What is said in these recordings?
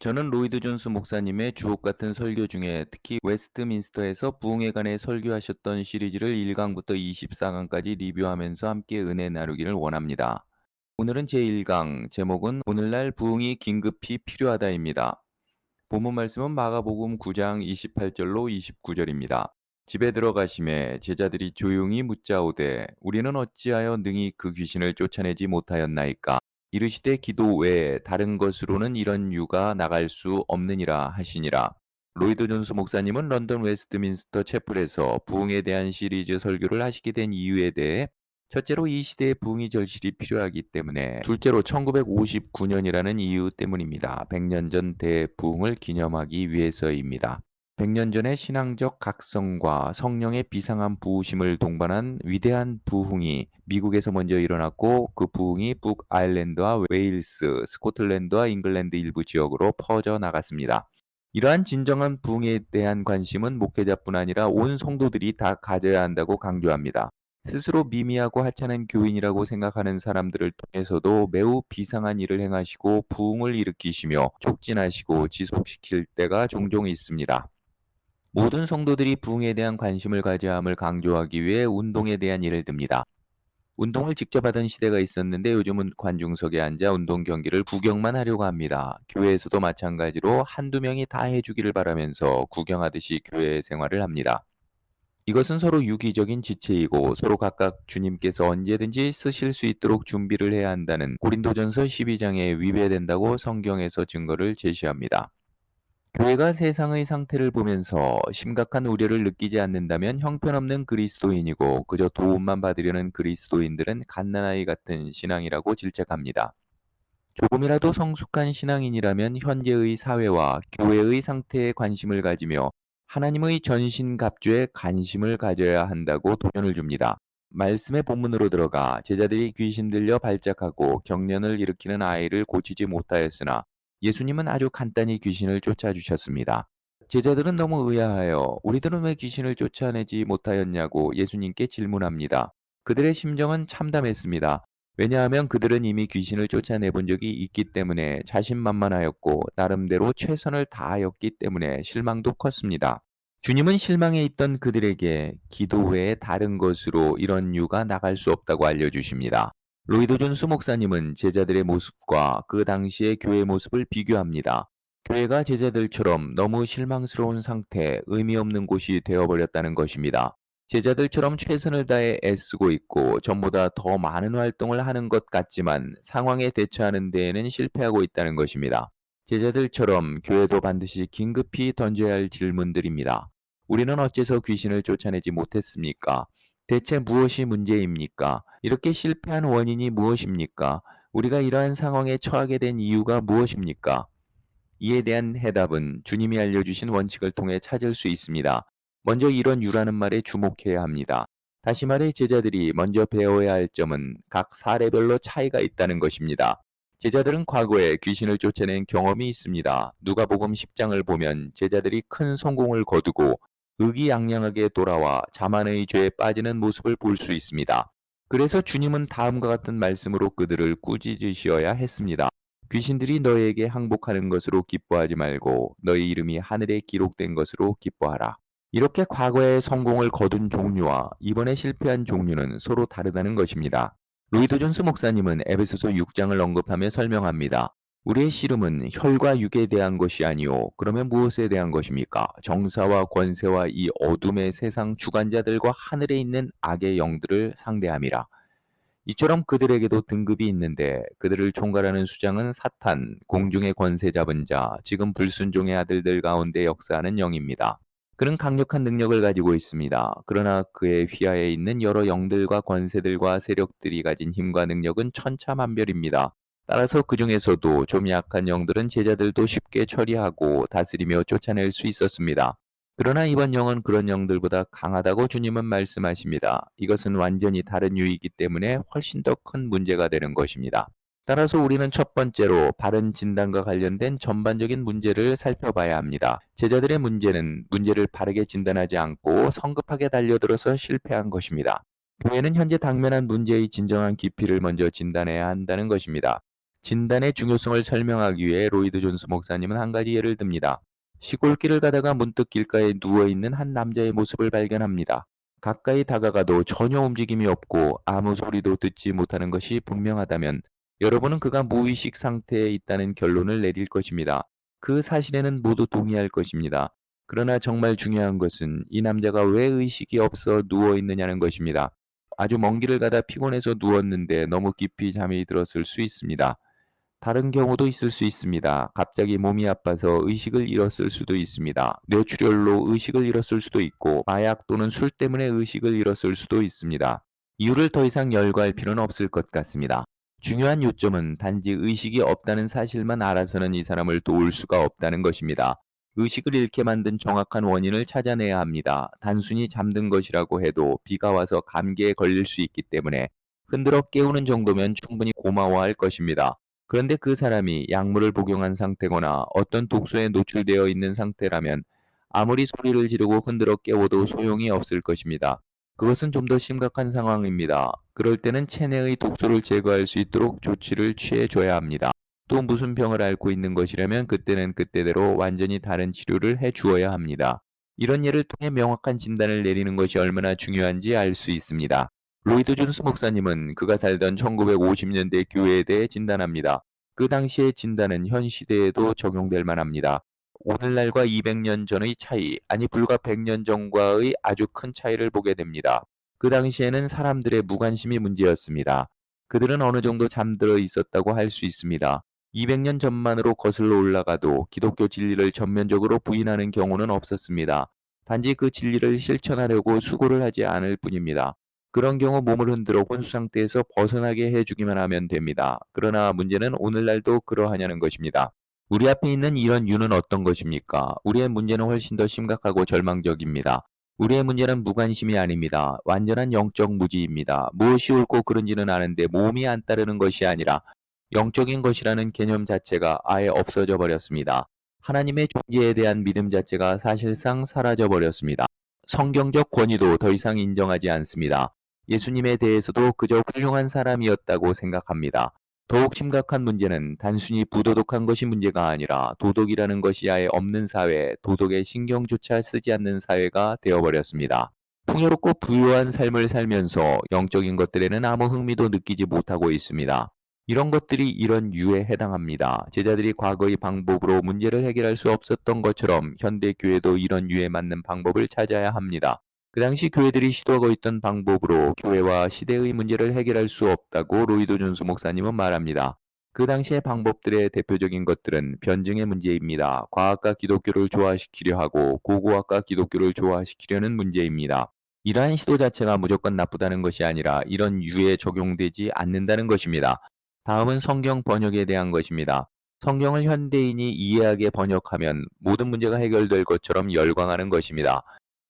저는 로이드 존스 목사님의 주옥 같은 설교 중에 특히 웨스트민스터에서 부흥에 관해 설교하셨던 시리즈를 1강부터 24강까지 리뷰하면서 함께 은혜 나누기를 원합니다. 오늘은 제1강, 제목은 오늘날 부흥이 긴급히 필요하다입니다. 본문 말씀은 마가복음 9장 28절로 29절입니다. 집에 들어가심에 제자들이 조용히 묻자오되 우리는 어찌하여 능히 그 귀신을 쫓아내지 못하였나이까? 이르시되 기도 외에 다른 것으로는 이런 유가 나갈 수 없느니라 하시니라. 로이드 존스 목사님은 런던 웨스트민스터 채플에서 부흥에 대한 시리즈 설교를 하시게 된 이유에 대해 첫째로 이 시대에 부흥이 절실히 필요하기 때문에, 둘째로 1959년이라는 이유 때문입니다. 100년 전 대부흥을 기념하기 위해서입니다. 100년 전의 신앙적 각성과 성령의 비상한 부으심을 동반한 위대한 부흥이 미국에서 먼저 일어났고, 그 부흥이 북아일랜드와 웨일스, 스코틀랜드와 잉글랜드 일부 지역으로 퍼져나갔습니다. 이러한 진정한 부흥에 대한 관심은 목회자뿐 아니라 온 성도들이 다 가져야 한다고 강조합니다. 스스로 미미하고 하찮은 교인이라고 생각하는 사람들을 통해서도 매우 비상한 일을 행하시고 부흥을 일으키시며 촉진하시고 지속시킬 때가 종종 있습니다. 모든 성도들이 부흥에 대한 관심을 가져야 함을 강조하기 위해 운동에 대한 예를 듭니다. 운동을 직접 하던 시대가 있었는데 요즘은 관중석에 앉아 운동 경기를 구경만 하려고 합니다. 교회에서도 마찬가지로 한두 명이 다 해주기를 바라면서 구경하듯이 교회 생활을 합니다. 이것은 서로 유기적인 지체이고 서로 각각 주님께서 언제든지 쓰실 수 있도록 준비를 해야 한다는 고린도전서 12장에 위배된다고 성경에서 증거를 제시합니다. 교회가 세상의 상태를 보면서 심각한 우려를 느끼지 않는다면 형편없는 그리스도인이고 그저 도움만 받으려는 그리스도인들은 갓난아이 같은 신앙이라고 질책합니다. 조금이라도 성숙한 신앙인이라면 현재의 사회와 교회의 상태에 관심을 가지며 하나님의 전신갑주에 관심을 가져야 한다고 도전을 줍니다. 말씀의 본문으로 들어가 제자들이 귀신 들려 발작하고 경련을 일으키는 아이를 고치지 못하였으나 예수님은 아주 간단히 귀신을 쫓아주셨습니다. 제자들은 너무 의아하여 우리들은 왜 귀신을 쫓아내지 못하였냐고 예수님께 질문합니다. 그들의 심정은 참담했습니다. 왜냐하면 그들은 이미 귀신을 쫓아내 본 적이 있기 때문에 자신만만하였고 나름대로 최선을 다하였기 때문에 실망도 컸습니다. 주님은 실망해 있던 그들에게 기도 외에 다른 것으로 이런 유가 나갈 수 없다고 알려주십니다. 로이드 존스 목사님은 제자들의 모습과 그 당시의 교회 모습을 비교합니다. 교회가 제자들처럼 너무 실망스러운 상태, 의미 없는 곳이 되어버렸다는 것입니다. 제자들처럼 최선을 다해 애쓰고 있고 전보다 더 많은 활동을 하는 것 같지만 상황에 대처하는 데에는 실패하고 있다는 것입니다. 제자들처럼 교회도 반드시 긴급히 던져야 할 질문들입니다. 우리는 어째서 귀신을 쫓아내지 못했습니까? 대체 무엇이 문제입니까? 이렇게 실패한 원인이 무엇입니까? 우리가 이러한 상황에 처하게 된 이유가 무엇입니까? 이에 대한 해답은 주님이 알려주신 원칙을 통해 찾을 수 있습니다. 먼저 이런 유라는 말에 주목해야 합니다. 다시 말해 제자들이 먼저 배워야 할 점은 각 사례별로 차이가 있다는 것입니다. 제자들은 과거에 귀신을 쫓아낸 경험이 있습니다. 누가복음 10장을 보면 제자들이 큰 성공을 거두고 의기양양하게 돌아와 자만의 죄에 빠지는 모습을 볼 수 있습니다. 그래서 주님은 다음과 같은 말씀으로 그들을 꾸짖으시어야 했습니다. 귀신들이 너희에게 항복하는 것으로 기뻐하지 말고 너희 이름이 하늘에 기록된 것으로 기뻐하라. 이렇게 과거의 성공을 거둔 종류와 이번에 실패한 종류는 서로 다르다는 것입니다. 로이드 존스 목사님은 에베소서 6장을 언급하며 설명합니다. 우리의 씨름은 혈과 육에 대한 것이 아니오. 그러면 무엇에 대한 것입니까? 정사와 권세와 이 어둠의 세상 주관자들과 하늘에 있는 악의 영들을 상대함이라. 이처럼 그들에게도 등급이 있는데 그들을 총괄하는 수장은 사탄, 공중의 권세 잡은 자, 지금 불순종의 아들들 가운데 역사하는 영입니다. 그는 강력한 능력을 가지고 있습니다. 그러나 그의 휘하에 있는 여러 영들과 권세들과 세력들이 가진 힘과 능력은 천차만별입니다. 따라서 그 중에서도 좀 약한 영들은 제자들도 쉽게 처리하고 다스리며 쫓아낼 수 있었습니다. 그러나 이번 영은 그런 영들보다 강하다고 주님은 말씀하십니다. 이것은 완전히 다른 유이기 때문에 훨씬 더 큰 문제가 되는 것입니다. 따라서 우리는 첫 번째로 바른 진단과 관련된 전반적인 문제를 살펴봐야 합니다. 제자들의 문제는 문제를 바르게 진단하지 않고 성급하게 달려들어서 실패한 것입니다. 교회는 현재 당면한 문제의 진정한 깊이를 먼저 진단해야 한다는 것입니다. 진단의 중요성을 설명하기 위해 로이드 존스 목사님은 한 가지 예를 듭니다. 시골길을 가다가 문득 길가에 누워있는 한 남자의 모습을 발견합니다. 가까이 다가가도 전혀 움직임이 없고 아무 소리도 듣지 못하는 것이 분명하다면 여러분은 그가 무의식 상태에 있다는 결론을 내릴 것입니다. 그 사실에는 모두 동의할 것입니다. 그러나 정말 중요한 것은 이 남자가 왜 의식이 없어 누워 있느냐는 것입니다. 아주 먼 길을 가다 피곤해서 누웠는데 너무 깊이 잠이 들었을 수 있습니다. 다른 경우도 있을 수 있습니다. 갑자기 몸이 아파서 의식을 잃었을 수도 있습니다. 뇌출혈로 의식을 잃었을 수도 있고 마약 또는 술 때문에 의식을 잃었을 수도 있습니다. 이유를 더 이상 열거할 필요는 없을 것 같습니다. 중요한 요점은 단지 의식이 없다는 사실만 알아서는 이 사람을 도울 수가 없다는 것입니다. 의식을 잃게 만든 정확한 원인을 찾아내야 합니다. 단순히 잠든 것이라고 해도 비가 와서 감기에 걸릴 수 있기 때문에 흔들어 깨우는 정도면 충분히 고마워할 것입니다. 그런데 그 사람이 약물을 복용한 상태거나 어떤 독소에 노출되어 있는 상태라면 아무리 소리를 지르고 흔들어 깨워도 소용이 없을 것입니다. 그것은 좀 더 심각한 상황입니다. 그럴 때는 체내의 독소를 제거할 수 있도록 조치를 취해 줘야 합니다. 또 무슨 병을 앓고 있는 것이라면 그때는 그때대로 완전히 다른 치료를 해 주어야 합니다. 이런 예를 통해 명확한 진단을 내리는 것이 얼마나 중요한지 알 수 있습니다. 로이드 존스 목사님은 그가 살던 1950년대 교회에 대해 진단합니다. 그 당시의 진단은 현 시대에도 적용될 만합니다. 오늘날과 200년 전의 차이, 아니 불과 100년 전과의 아주 큰 차이를 보게 됩니다. 그 당시에는 사람들의 무관심이 문제였습니다. 그들은 어느 정도 잠들어 있었다고 할 수 있습니다. 200년 전만으로 거슬러 올라가도 기독교 진리를 전면적으로 부인하는 경우는 없었습니다. 단지 그 진리를 실천하려고 수고를 하지 않을 뿐입니다. 그런 경우 몸을 흔들어 혼수 상태에서 벗어나게 해주기만 하면 됩니다. 그러나 문제는 오늘날도 그러하냐는 것입니다. 우리 앞에 있는 이런 유는 어떤 것입니까? 우리의 문제는 훨씬 더 심각하고 절망적입니다. 우리의 문제는 무관심이 아닙니다. 완전한 영적 무지입니다. 무엇이 옳고 그른지는 아는데 몸이 안 따르는 것이 아니라 영적인 것이라는 개념 자체가 아예 없어져 버렸습니다. 하나님의 존재에 대한 믿음 자체가 사실상 사라져 버렸습니다. 성경적 권위도 더 이상 인정하지 않습니다. 예수님에 대해서도 그저 훌륭한 사람이었다고 생각합니다. 더욱 심각한 문제는 단순히 부도덕한 것이 문제가 아니라 도덕이라는 것이 아예 없는 사회, 도덕의 신경조차 쓰지 않는 사회가 되어버렸습니다. 풍요롭고 부유한 삶을 살면서 영적인 것들에는 아무 흥미도 느끼지 못하고 있습니다. 이런 것들이 이런 유에 해당합니다. 제자들이 과거의 방법으로 문제를 해결할 수 없었던 것처럼 현대 교회도 이런 유에 맞는 방법을 찾아야 합니다. 그 당시 교회들이 시도하고 있던 방법으로 교회와 시대의 문제를 해결할 수 없다고 로이드 존스 목사님은 말합니다. 그 당시의 방법들의 대표적인 것들은 변증의 문제입니다. 과학과 기독교를 조화시키려 하고 고고학과 기독교를 조화시키려는 문제입니다. 이러한 시도 자체가 무조건 나쁘다는 것이 아니라 이런 유에 적용되지 않는다는 것입니다. 다음은 성경 번역에 대한 것입니다. 성경을 현대인이 이해하게 번역하면 모든 문제가 해결될 것처럼 열광하는 것입니다.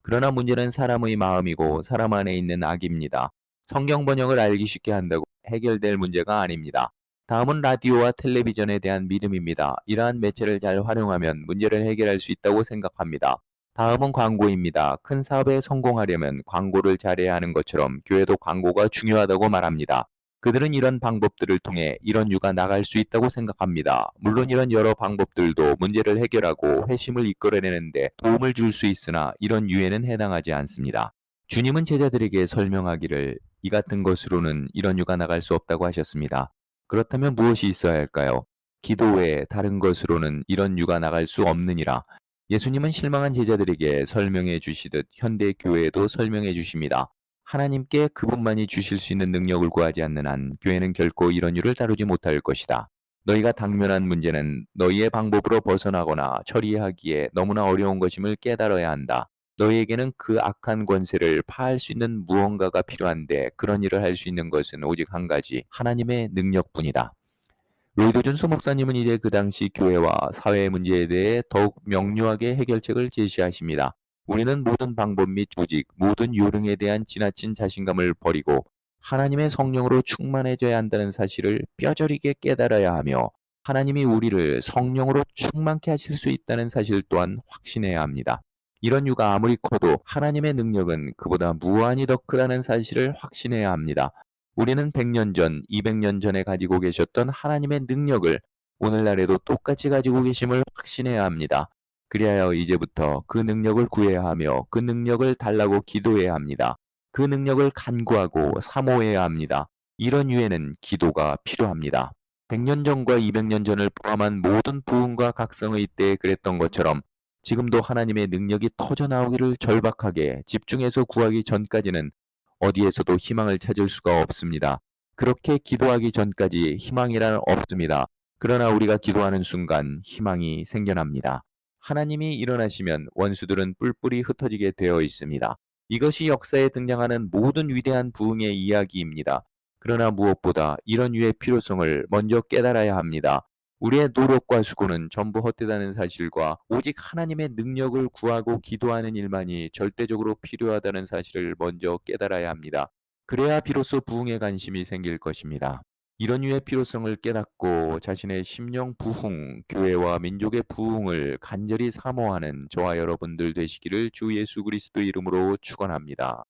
그러나 문제는 사람의 마음이고 사람 안에 있는 악입니다. 성경 번역을 알기 쉽게 한다고 해결될 문제가 아닙니다. 다음은 라디오와 텔레비전에 대한 믿음입니다. 이러한 매체를 잘 활용하면 문제를 해결할 수 있다고 생각합니다. 다음은 광고입니다. 큰 사업에 성공하려면 광고를 잘해야 하는 것처럼 교회도 광고가 중요하다고 말합니다. 그들은 이런 방법들을 통해 이런 유가 나갈 수 있다고 생각합니다. 물론 이런 여러 방법들도 문제를 해결하고 회심을 이끌어내는데 도움을 줄 수 있으나 이런 유에는 해당하지 않습니다. 주님은 제자들에게 설명하기를 이 같은 것으로는 이런 유가 나갈 수 없다고 하셨습니다. 그렇다면 무엇이 있어야 할까요? 기도 외에 다른 것으로는 이런 유가 나갈 수 없느니라. 예수님은 실망한 제자들에게 설명해 주시듯 현대 교회에도 설명해 주십니다. 하나님께 그분만이 주실 수 있는 능력을 구하지 않는 한 교회는 결코 이런 일을 다루지 못할 것이다. 너희가 당면한 문제는 너희의 방법으로 벗어나거나 처리하기에 너무나 어려운 것임을 깨달아야 한다. 너희에게는 그 악한 권세를 파할 수 있는 무언가가 필요한데 그런 일을 할 수 있는 것은 오직 한 가지, 하나님의 능력뿐이다. 로이드 존스 목사님은 이제 그 당시 교회와 사회의 문제에 대해 더욱 명료하게 해결책을 제시하십니다. 우리는 모든 방법 및 조직, 모든 요령에 대한 지나친 자신감을 버리고 하나님의 성령으로 충만해져야 한다는 사실을 뼈저리게 깨달아야 하며 하나님이 우리를 성령으로 충만케 하실 수 있다는 사실 또한 확신해야 합니다. 이런 유가 아무리 커도 하나님의 능력은 그보다 무한히 더 크다는 사실을 확신해야 합니다. 우리는 100년 전, 200년 전에 가지고 계셨던 하나님의 능력을 오늘날에도 똑같이 가지고 계심을 확신해야 합니다. 그리하여 이제부터 그 능력을 구해야 하며 그 능력을 달라고 기도해야 합니다. 그 능력을 간구하고 사모해야 합니다. 이런 유에는 기도가 필요합니다. 100년 전과 200년 전을 포함한 모든 부흥과 각성의 때에 그랬던 것처럼 지금도 하나님의 능력이 터져나오기를 절박하게 집중해서 구하기 전까지는 어디에서도 희망을 찾을 수가 없습니다. 그렇게 기도하기 전까지 희망이란 없습니다. 그러나 우리가 기도하는 순간 희망이 생겨납니다. 하나님이 일어나시면 원수들은 뿔뿔이 흩어지게 되어 있습니다. 이것이 역사에 등장하는 모든 위대한 부흥의 이야기입니다. 그러나 무엇보다 이런 유의 필요성을 먼저 깨달아야 합니다. 우리의 노력과 수고는 전부 헛되다는 사실과 오직 하나님의 능력을 구하고 기도하는 일만이 절대적으로 필요하다는 사실을 먼저 깨달아야 합니다. 그래야 비로소 부흥에 관심이 생길 것입니다. 이런 유의 필요성을 깨닫고 자신의 심령 부흥, 교회와 민족의 부흥을 간절히 사모하는 저와 여러분들 되시기를 주 예수 그리스도 이름으로 축원합니다.